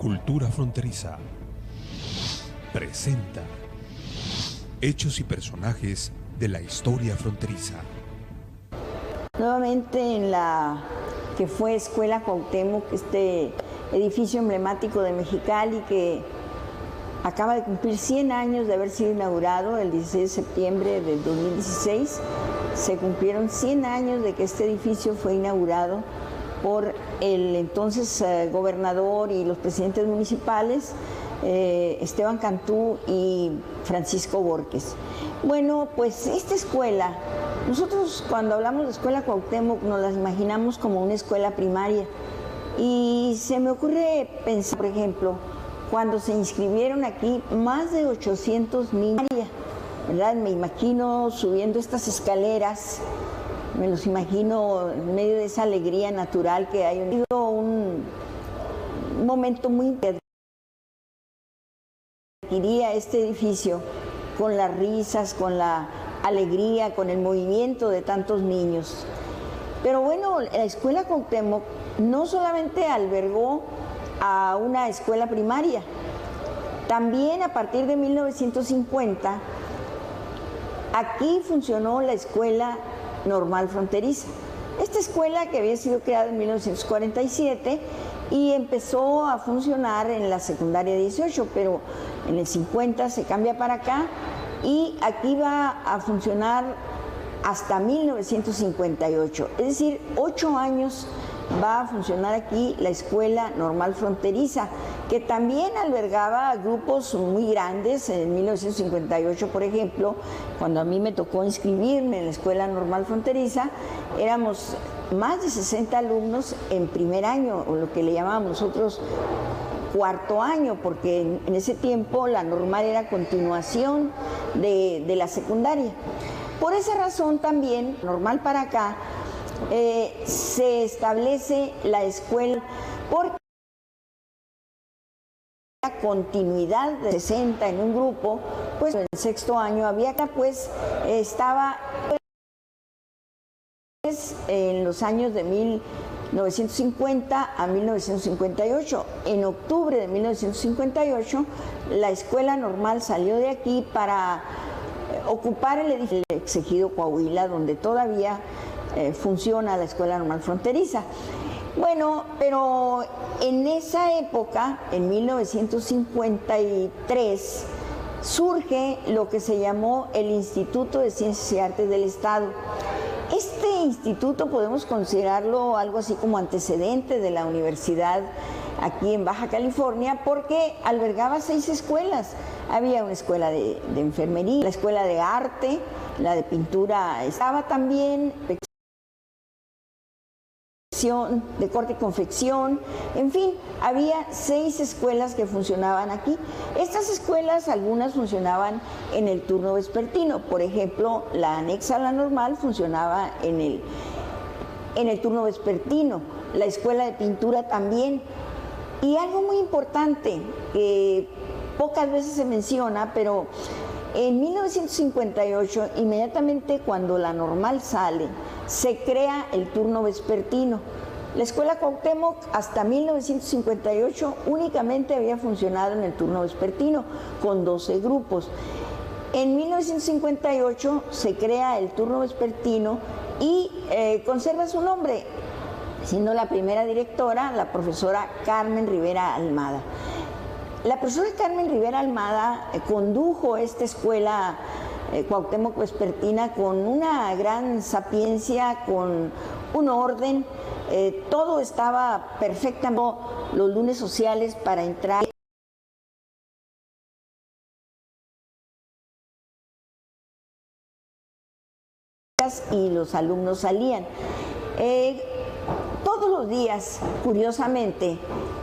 Cultura Fronteriza presenta hechos y personajes de la historia fronteriza. Nuevamente en la que fue Escuela Cuauhtémoc, este edificio emblemático de Mexicali que acaba de cumplir 100 años de haber sido inaugurado el 16 de septiembre del 2016. Se cumplieron 100 años de que este edificio fue inaugurado por el entonces gobernador y los presidentes municipales, Esteban Cantú y Francisco Borges. Bueno, pues esta escuela, nosotros cuando hablamos de Escuela Cuauhtémoc nos la imaginamos como una escuela primaria y se me ocurre pensar, por ejemplo, cuando se inscribieron aquí más de 800 niños, ¿verdad? Me imagino subiendo estas escaleras, me los imagino en medio de esa alegría natural que hay. Ha sido un momento muy importante. Adquiría este edificio con las risas, con la alegría, con el movimiento de tantos niños. Pero bueno, la Escuela Cuauhtémoc no solamente albergó a una escuela primaria, también a partir de 1950 aquí funcionó la Escuela Normal Fronteriza. Esta escuela que había sido creada en 1947 y empezó a funcionar en la secundaria 18, pero en el 50 se cambia para acá y aquí va a funcionar hasta 1958, es decir, 8 años va a funcionar aquí la Escuela Normal Fronteriza, que también albergaba grupos muy grandes. En 1958, por ejemplo, cuando a mí me tocó inscribirme en la Escuela Normal Fronteriza, éramos más de 60 alumnos en primer año, o lo que le llamábamos nosotros cuarto año, porque en ese tiempo la normal era continuación de la secundaria. Por esa razón también, normal para acá, se establece la escuela porque la continuidad de 60 en un grupo, pues en el sexto año había que estaba en los años de 1950 a 1958. En octubre de 1958 la escuela normal salió de aquí para ocupar el edificio del ejido Coahuila, donde todavía funciona la Escuela Normal Fronteriza. Bueno, pero en esa época, en 1953, surge lo que se llamó el Instituto de Ciencias y Artes del Estado. Este instituto podemos considerarlo algo así como antecedente de la universidad aquí en Baja California, porque albergaba 6 escuelas. Había una escuela de enfermería, la escuela de arte, la de pintura estaba también, de corte y confección, en fin, había 6 escuelas que funcionaban aquí. Estas escuelas, algunas funcionaban en el turno vespertino, por ejemplo, la anexa a la normal funcionaba en el turno vespertino, la escuela de pintura también. Y algo muy importante, que pocas veces se menciona, pero en 1958, inmediatamente cuando la normal sale, se crea el turno vespertino. La Escuela Cuauhtémoc hasta 1958 únicamente había funcionado en el turno vespertino, con 12 grupos. En 1958 se crea el turno vespertino y conserva su nombre, siendo la primera directora la profesora Carmen Rivera Almada. La profesora Carmen Rivera Almada condujo esta escuela Cuauhtémoc vespertina con una gran sapiencia, con un orden, todo estaba perfectamente. Los lunes sociales para entrar y los alumnos salían. Todos los días, curiosamente,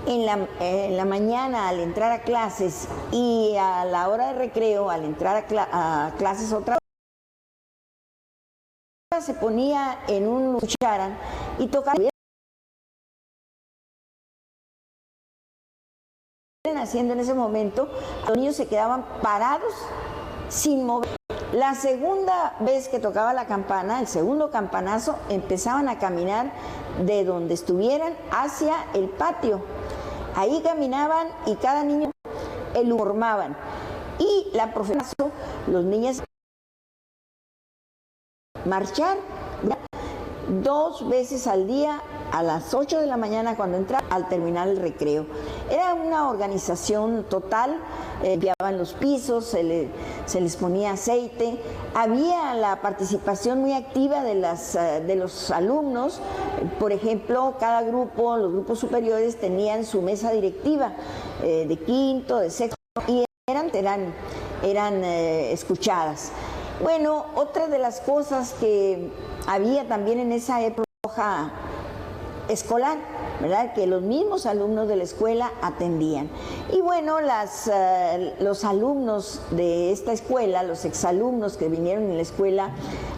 en la mañana al entrar a clases y a la hora de recreo al entrar a clases otra vez, se ponía en un cucharan y tocaba. Haciendo en ese momento, los niños se quedaban parados sin mover. La segunda vez que tocaba la campana, el segundo campanazo, empezaban a caminar de donde estuvieran hacia el patio. Ahí caminaban y cada niño lo formaban. Y la profesora, los niños marchar 2 veces al día, a las 8 de la mañana cuando entraba, al terminar el recreo. Era una organización total, limpiaban los pisos, se les ponía aceite, había la participación muy activa de los alumnos. Por ejemplo, cada grupo, los grupos superiores tenían su mesa directiva de quinto, de sexto, y eran escuchadas. Bueno, otra de las cosas que había también en esa época escolar, ¿verdad?, que los mismos alumnos de la escuela atendían. Y bueno, los alumnos de esta escuela, los exalumnos que vinieron en la escuela,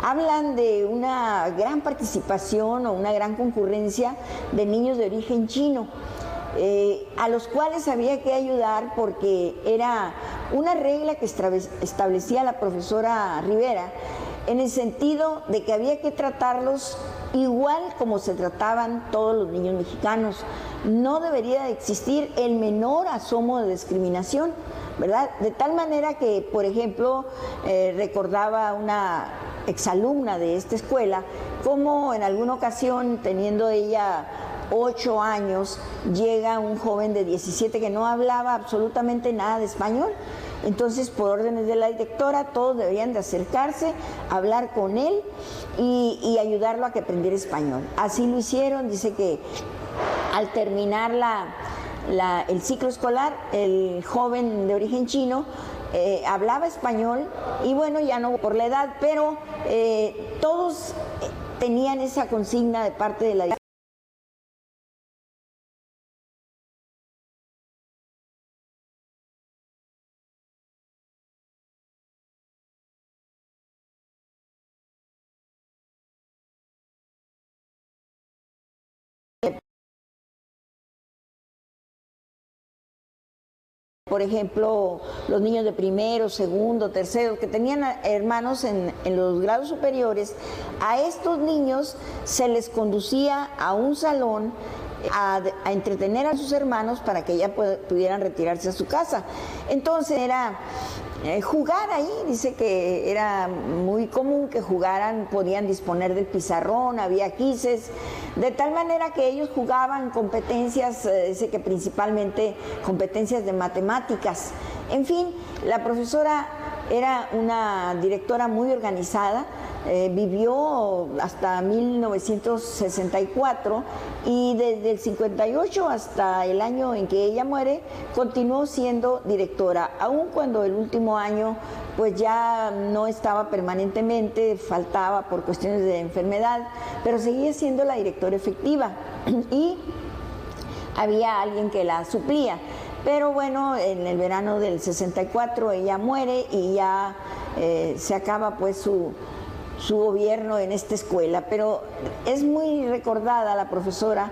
hablan de una gran participación o una gran concurrencia de niños de origen chino, a los cuales había que ayudar porque era una regla que establecía la profesora Rivera, en el sentido de que había que tratarlos igual como se trataban todos los niños mexicanos. No debería de existir el menor asomo de discriminación, ¿verdad? De tal manera que, por ejemplo, recordaba una exalumna de esta escuela, cómo en alguna ocasión, teniendo ella 8 años, llega un joven de 17 que no hablaba absolutamente nada de español. Entonces, por órdenes de la directora, todos deberían de acercarse, hablar con él y ayudarlo a que aprendiera español. Así lo hicieron. Dice que al terminar el ciclo escolar, el joven de origen chino hablaba español, y bueno, ya no por la edad, pero todos tenían esa consigna de parte de la directora. Por ejemplo, los niños de primero, segundo, tercero, que tenían hermanos en los grados superiores, a estos niños se les conducía a un salón a entretener a sus hermanos para que ya pudieran retirarse a su casa. Entonces era jugar ahí. Dice que era muy común que jugaran, podían disponer del pizarrón, había quizzes, de tal manera que ellos jugaban competencias, dice que principalmente competencias de matemáticas. En fin, la profesora era una directora muy organizada, vivió hasta 1964 y desde el 58 hasta el año en que ella muere continuó siendo directora, aun cuando el último año pues ya no estaba permanentemente, faltaba por cuestiones de enfermedad, pero seguía siendo la directora efectiva y había alguien que la suplía. Pero bueno, en el verano del 64 ella muere y ya se acaba pues su gobierno en esta escuela. Pero es muy recordada la profesora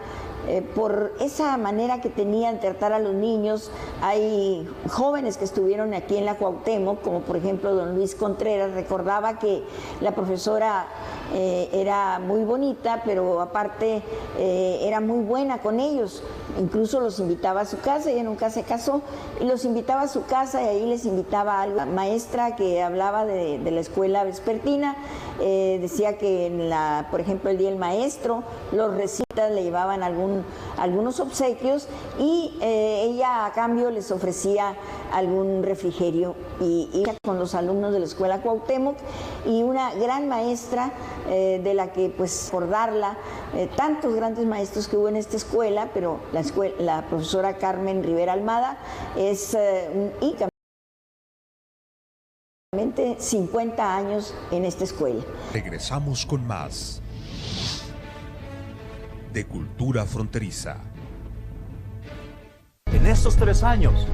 por esa manera que tenía de tratar a los niños. Hay jóvenes que estuvieron aquí en la Cuauhtémoc, como por ejemplo don Luis Contreras, recordaba que la profesora era muy bonita, pero aparte era muy buena con ellos. Incluso los invitaba a su casa, ella nunca se casó, y los invitaba a su casa y ahí les invitaba a la maestra que hablaba de la escuela vespertina. Decía que por ejemplo, el Día del Maestro, los recitas le llevaban algunos obsequios y ella a cambio les ofrecía algún refrigerio, y con los alumnos de la escuela Cuauhtémoc, y una gran maestra de la que pues recordarla, tantos grandes maestros que hubo en esta escuela, pero la profesora Carmen Rivera Almada es únicamente 50 años en esta escuela. Regresamos con más de Cultura Fronteriza. En estos 3 años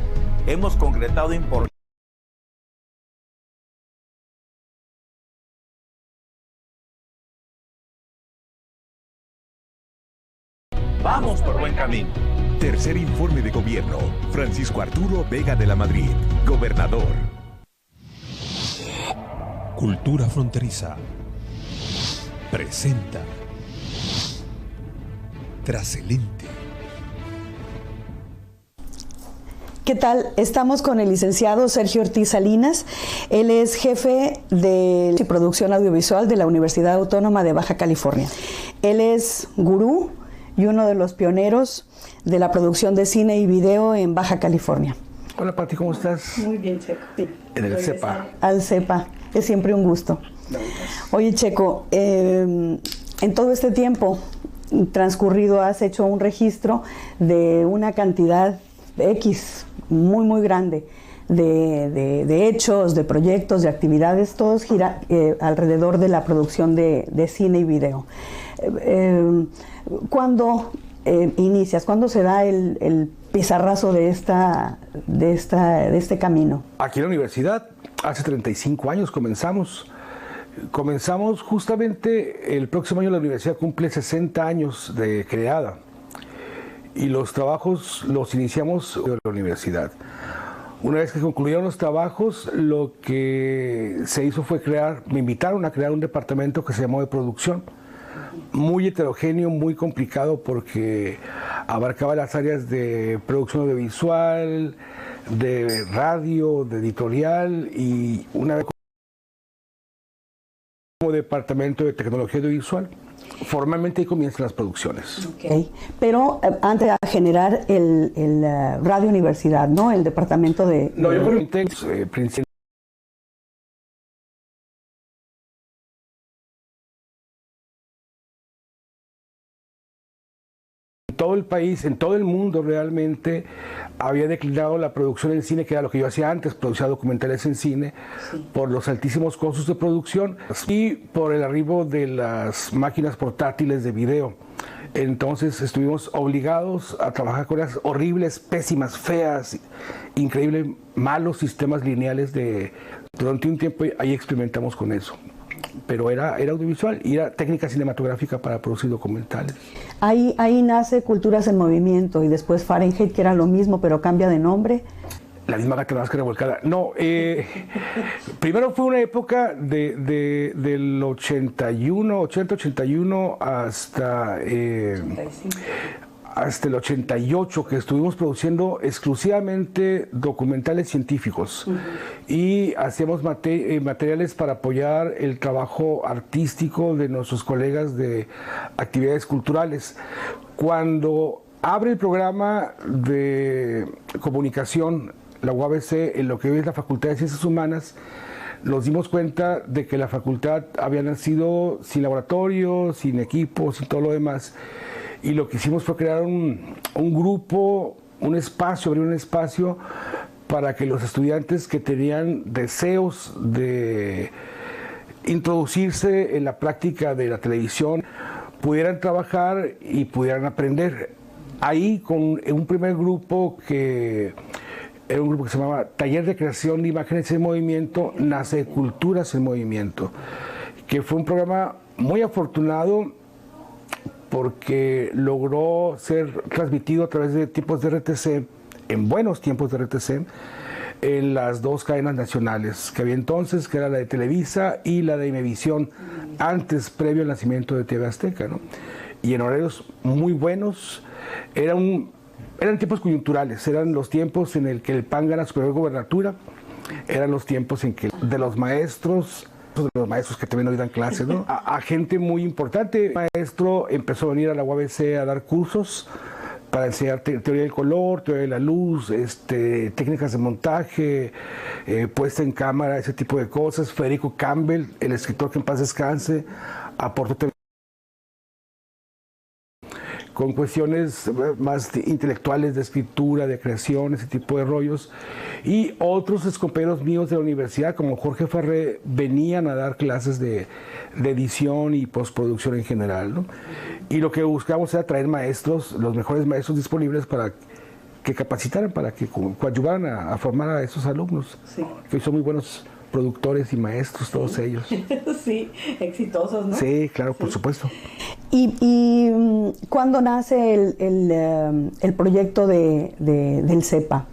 hemos concretado importantes. Vamos por buen camino. Tercer informe de gobierno. Francisco Arturo Vega de la Madrid, gobernador. Cultura Fronteriza presenta Traselente. ¿Qué tal? Estamos con el licenciado Sergio Ortiz Salinas. Él es jefe de producción audiovisual de la Universidad Autónoma de Baja California. Él es gurú y uno de los pioneros de la producción de cine y video en Baja California. Hola Pati, ¿cómo estás? Muy bien, Checo. Sí. En el CEPA. Al CEPA. Es siempre un gusto. Oye, Checo, en todo este tiempo transcurrido has hecho un registro de una cantidad X muy grande de hechos, de proyectos, de actividades, todos gira alrededor de la producción de cine y video. ¿Cuándo inicias? ¿Cuándo se da el pizarrazo de este camino? Aquí en la universidad, hace 35 años comenzamos. Comenzamos justamente, el próximo año la universidad cumple 60 años de creada. Y los trabajos los iniciamos en la universidad. Una vez que concluyeron los trabajos, lo que se hizo fue me invitaron a crear un departamento que se llamó de producción. Muy heterogéneo, muy complicado porque abarcaba las áreas de producción audiovisual, de radio, de editorial y una vez como departamento de tecnología audiovisual. Formalmente ahí comienzan las producciones. Okay. Pero antes de generar el Radio Universidad, ¿no? El departamento de... No, yo comenté principalmente en todo el país, en todo el mundo realmente había declinado la producción en cine, que era lo que yo hacía antes, producía documentales en cine, sí, por los altísimos costos de producción y por el arribo de las máquinas portátiles de video. Entonces estuvimos obligados a trabajar con las horribles, pésimas, feas, increíbles, malos sistemas lineales durante un tiempo ahí experimentamos con eso. Pero era audiovisual y era técnica cinematográfica para producir documentales. Ahí nace Culturas en Movimiento y después Fahrenheit, que era lo mismo, pero cambia de nombre. La misma gata más que revolcada. No, primero fue una época del 80-81 hasta el 88, que estuvimos produciendo exclusivamente documentales científicos y hacíamos materiales para apoyar el trabajo artístico de nuestros colegas de actividades culturales. Cuando abre el programa de comunicación, la UABC, en lo que hoy es la Facultad de Ciencias Humanas, nos dimos cuenta de que la facultad había nacido sin laboratorio, sin equipo, sin todo lo demás. Y lo que hicimos fue crear un grupo, abrir un espacio para que los estudiantes que tenían deseos de introducirse en la práctica de la televisión pudieran trabajar y pudieran aprender. Ahí con un primer grupo que era un grupo que se llamaba Taller de Creación de Imágenes en Movimiento, nace Culturas en Movimiento, que fue un programa muy afortunado porque logró ser transmitido a través de tiempos de RTC, en buenos tiempos de RTC, en las dos cadenas nacionales que había entonces, que era la de Televisa y la de Imevisión, antes, previo al nacimiento de TV Azteca, ¿no? Y en horarios muy buenos. Eran tiempos coyunturales, eran los tiempos en el que el PAN gana su primera gobernatura, eran los tiempos en que de los maestros que también hoy dan clases, ¿no? A gente muy importante. El maestro empezó a venir a la UABC a dar cursos para enseñar teoría del color, teoría de la luz, técnicas de montaje, puesta en cámara, ese tipo de cosas. Federico Campbell, el escritor que en paz descanse, aportó con cuestiones más intelectuales de escritura, de creación, ese tipo de rollos. Y otros compañeros míos de la universidad, como Jorge Farré, venían a dar clases de edición y postproducción en general, ¿no? Y lo que buscamos era traer maestros, los mejores maestros disponibles para que capacitaran, para que coadyuvaran a formar a esos alumnos, sí, que hoy son muy buenos productores y maestros, todos sí, ellos. Sí, exitosos, ¿no? Sí, claro, sí, por supuesto. ¿Y cuándo nace el proyecto del CEPA?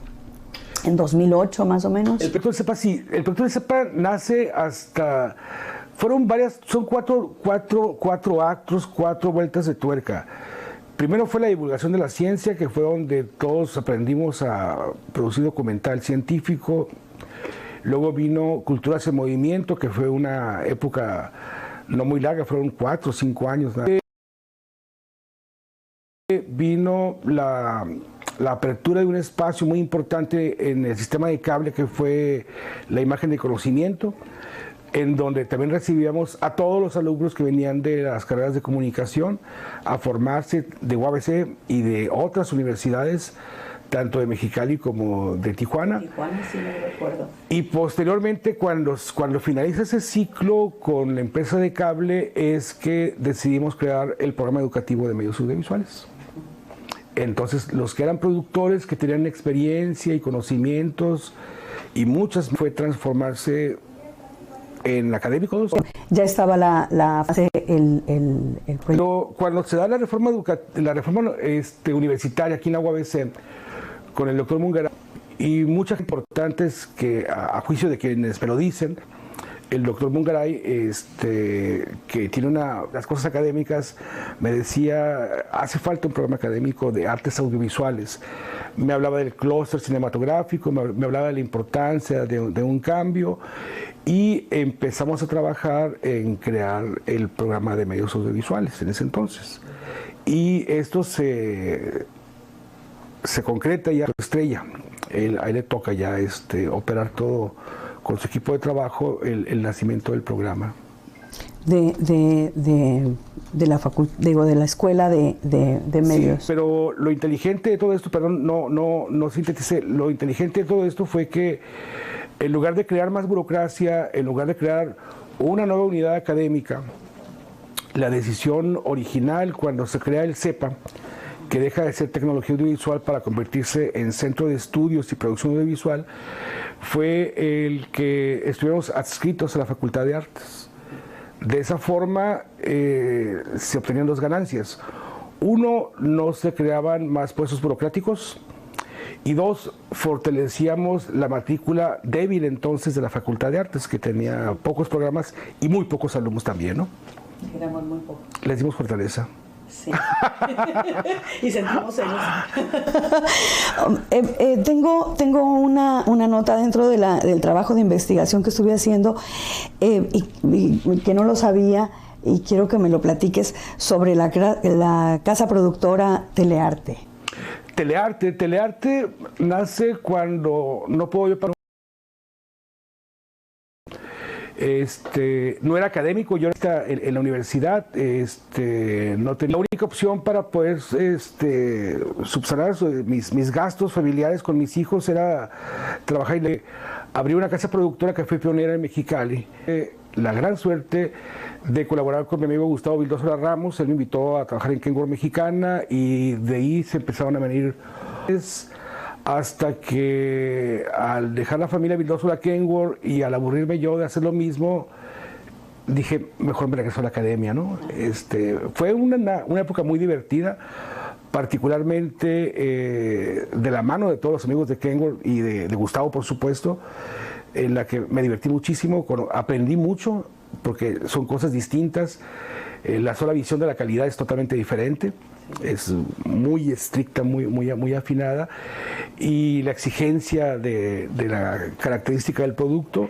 ¿En 2008 más o menos? El proyecto del CEPA, sí. El proyecto del CEPA nace hasta... Fueron varias, son cuatro actos, 4 vueltas de tuerca. Primero fue la divulgación de la ciencia, que fue donde todos aprendimos a producir documental científico. Luego vino Culturas en Movimiento, que fue una época no muy larga, fueron 4 o 5 años. Vino la apertura de un espacio muy importante en el sistema de cable, que fue la imagen de conocimiento, en donde también recibíamos a todos los alumnos que venían de las carreras de comunicación a formarse de UABC y de otras universidades, tanto de Mexicali como de Tijuana. Tijuana, sí, me recuerdo. Y posteriormente, cuando finaliza ese ciclo con la empresa de cable, es que decidimos crear el programa educativo de medios audiovisuales. Entonces, los que eran productores, que tenían experiencia y conocimientos, y muchas, fue transformarse en académicos. Ya estaba la fase, el proyecto. Pero cuando se da la reforma universitaria aquí en la UABC, con el doctor Mungaray, y muchas importantes que, a juicio de quienes me lo dicen, el doctor Mungaray, que tiene las cosas académicas, me decía, hace falta un programa académico de artes audiovisuales. Me hablaba del clúster cinematográfico, me hablaba de la importancia de un cambio, y empezamos a trabajar en crear el programa de medios audiovisuales en ese entonces. Y esto se concreta ya, estrella. A él le toca ya operar todo con su equipo de trabajo, el nacimiento del programa. De la de la escuela de medios. Sí, pero lo inteligente de todo esto, perdón, no sinteticé, lo inteligente de todo esto fue que en lugar de crear más burocracia, en lugar de crear una nueva unidad académica, la decisión original cuando se crea el CEPA, que deja de ser tecnología audiovisual para convertirse en centro de estudios y producción audiovisual, fue el que estuviéramos adscritos a la Facultad de Artes. De esa forma se obtenían dos ganancias. Uno, no se creaban más puestos burocráticos, y dos, fortalecíamos la matrícula débil entonces de la Facultad de Artes, que tenía pocos programas y muy pocos alumnos también, ¿no? Éramos muy pocos. Les dimos fortaleza. Sí. Y sentimos celos. Tengo una nota dentro del trabajo de investigación que estuve haciendo y que no lo sabía, y quiero que me lo platiques, sobre la casa productora Telearte. Telearte nace cuando no puedo yo para no era académico, yo estaba en la universidad, no tenía la única opción para poder subsanar mis gastos familiares con mis hijos era trabajar y abrí una casa productora que fue pionera en Mexicali. La gran suerte de colaborar con mi amigo Gustavo Vildósola Ramos. Él me invitó a trabajar en Kenworth Mexicana y de ahí se empezaron a venir, hasta que al dejar la familia Vildósola Kenworth y al aburrirme yo de hacer lo mismo, dije, mejor me regreso a la academia, ¿no? Fue una época muy divertida, particularmente de la mano de todos los amigos de Kenworth y de Gustavo, por supuesto, en la que me divertí muchísimo, aprendí mucho, porque son cosas distintas. La sola visión de la calidad es totalmente diferente, es muy estricta, muy afinada, y la exigencia de la característica del producto,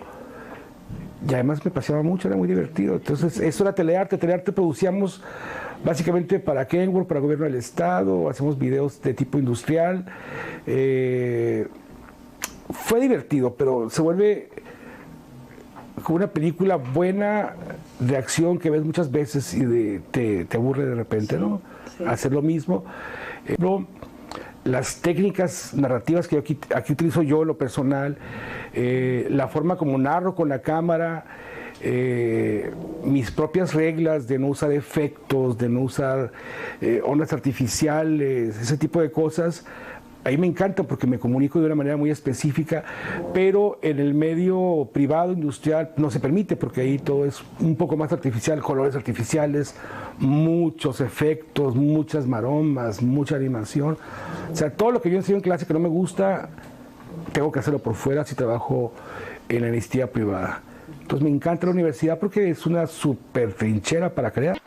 y además me paseaba mucho, era muy divertido. Entonces eso era Telearte. Producíamos básicamente para Kenworth, para el gobierno del estado, hacemos videos de tipo industrial. Fue divertido, pero se vuelve como una película buena de acción que ves muchas veces y te aburre de repente, ¿no? Sí. Hacer lo mismo. Las técnicas narrativas que aquí utilizo yo, lo personal, la forma como narro con la cámara, mis propias reglas de no usar efectos, de no usar ondas artificiales, ese tipo de cosas. Ahí me encanta porque me comunico de una manera muy específica, pero en el medio privado, industrial, no se permite porque ahí todo es un poco más artificial, colores artificiales, muchos efectos, muchas maromas, mucha animación. O sea, todo lo que yo enseño en clase que no me gusta, tengo que hacerlo por fuera si trabajo en la iniciativa privada. Entonces me encanta la universidad porque es una súper trinchera para crear.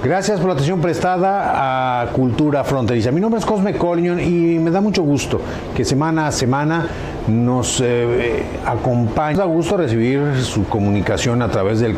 Gracias por la atención prestada a Cultura Fronteriza. Mi nombre es Cosme Collion y me da mucho gusto que semana a semana nos acompañe. Me da gusto recibir su comunicación a través del